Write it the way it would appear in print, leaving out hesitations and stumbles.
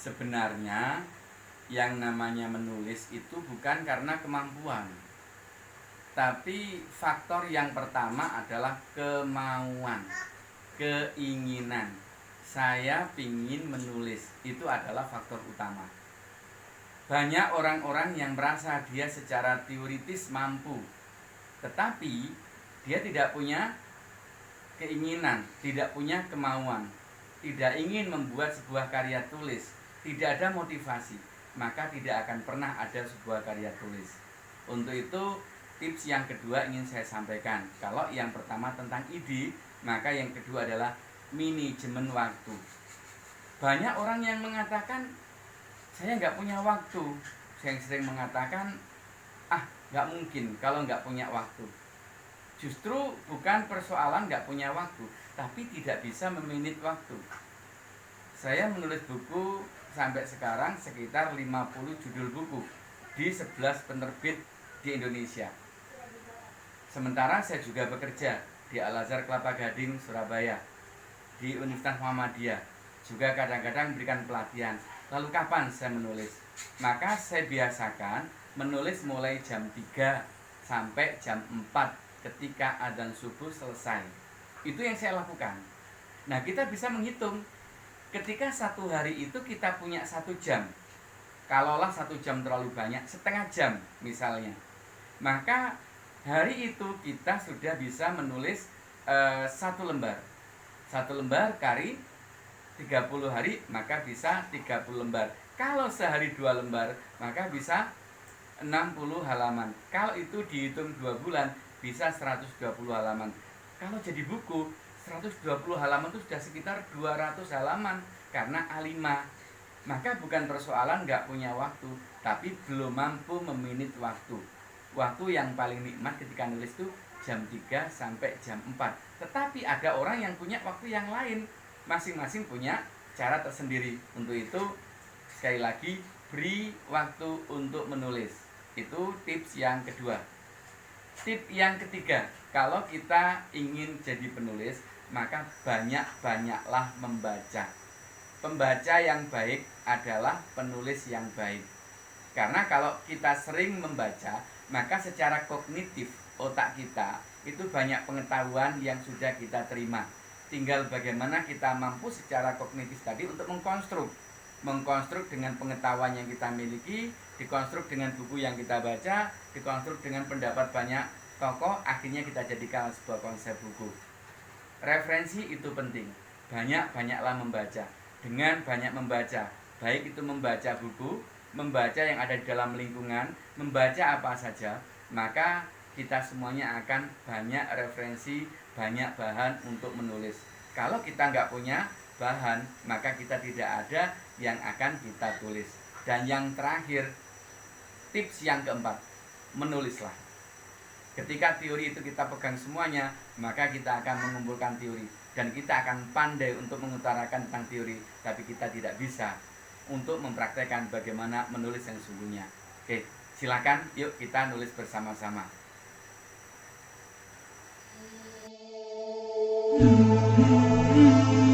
Sebenarnya yang namanya menulis itu bukan karena kemampuan, tapi faktor yang pertama adalah kemauan, keinginan. Saya ingin menulis, itu adalah faktor utama. Banyak orang-orang yang merasa dia secara teoritis mampu, tetapi dia tidak punya keinginan, tidak punya kemauan, tidak ingin membuat sebuah karya tulis, tidak ada motivasi, maka tidak akan pernah ada sebuah karya tulis. Untuk itu tips yang kedua ingin saya sampaikan. Kalau yang pertama tentang ide, maka yang kedua adalah manajemen waktu. Banyak orang yang mengatakan saya nggak punya waktu. Saya sering mengatakan nggak mungkin kalau nggak punya waktu. Justru bukan persoalan nggak punya waktu, tapi tidak bisa memanage waktu. Saya menulis buku sampai sekarang sekitar 50 judul buku di 11 penerbit di Indonesia. Sementara saya juga bekerja di Al-Azhar Kelapa Gading, Surabaya, di Universitas Muhammadiyah, juga kadang-kadang memberikan pelatihan. Lalu kapan saya menulis? Maka saya biasakan menulis mulai jam 3 sampai jam 4 ketika adzan subuh selesai. Itu yang saya lakukan. Nah, kita bisa menghitung ketika satu hari itu kita punya 1 jam. Kalaulah 1 jam terlalu banyak, setengah jam misalnya, maka hari itu kita sudah bisa menulis 1 lembar. 1 lembar kali 30 hari, maka bisa 30 lembar. Kalau sehari 2 lembar, maka bisa 60 halaman. Kalau itu dihitung 2 bulan, bisa 120 halaman. Kalau jadi buku, 120 halaman itu sudah sekitar 200 halaman karena A5. Maka bukan persoalan nggak punya waktu, tapi belum mampu memanage waktu. Waktu yang paling nikmat ketika nulis itu jam 3 sampai jam 4. Tetapi ada orang yang punya waktu yang lain. Masing-masing punya cara tersendiri. Untuk itu, sekali lagi, beri waktu untuk menulis. Itu tips yang kedua. Tips yang ketiga, kalau kita ingin jadi penulis, maka banyak-banyaklah membaca. Pembaca yang baik adalah penulis yang baik. Karena kalau kita sering membaca, maka secara kognitif otak kita itu banyak pengetahuan yang sudah kita terima. Tinggal bagaimana kita mampu secara kognitif tadi untuk mengkonstruk dengan pengetahuan yang kita miliki, dikonstruk dengan buku yang kita baca, dikonstruk dengan pendapat banyak tokoh, akhirnya kita jadikan sebuah konsep buku. Referensi itu penting. Banyak-banyaklah membaca. Dengan banyak membaca, baik itu membaca buku, membaca yang ada di dalam lingkungan, membaca apa saja, maka kita semuanya akan banyak referensi, banyak bahan untuk menulis. Kalau kita nggak punya bahan, maka kita tidak ada yang akan kita tulis. Dan yang terakhir, tips yang keempat, menulislah. Ketika teori itu kita pegang semuanya, maka kita akan mengumpulkan teori. Dan kita akan pandai untuk mengutarakan tentang teori, tapi kita tidak bisa untuk mempraktekkan bagaimana menulis yang sesungguhnya. Oke, silakan yuk kita nulis bersama-sama. Hmm.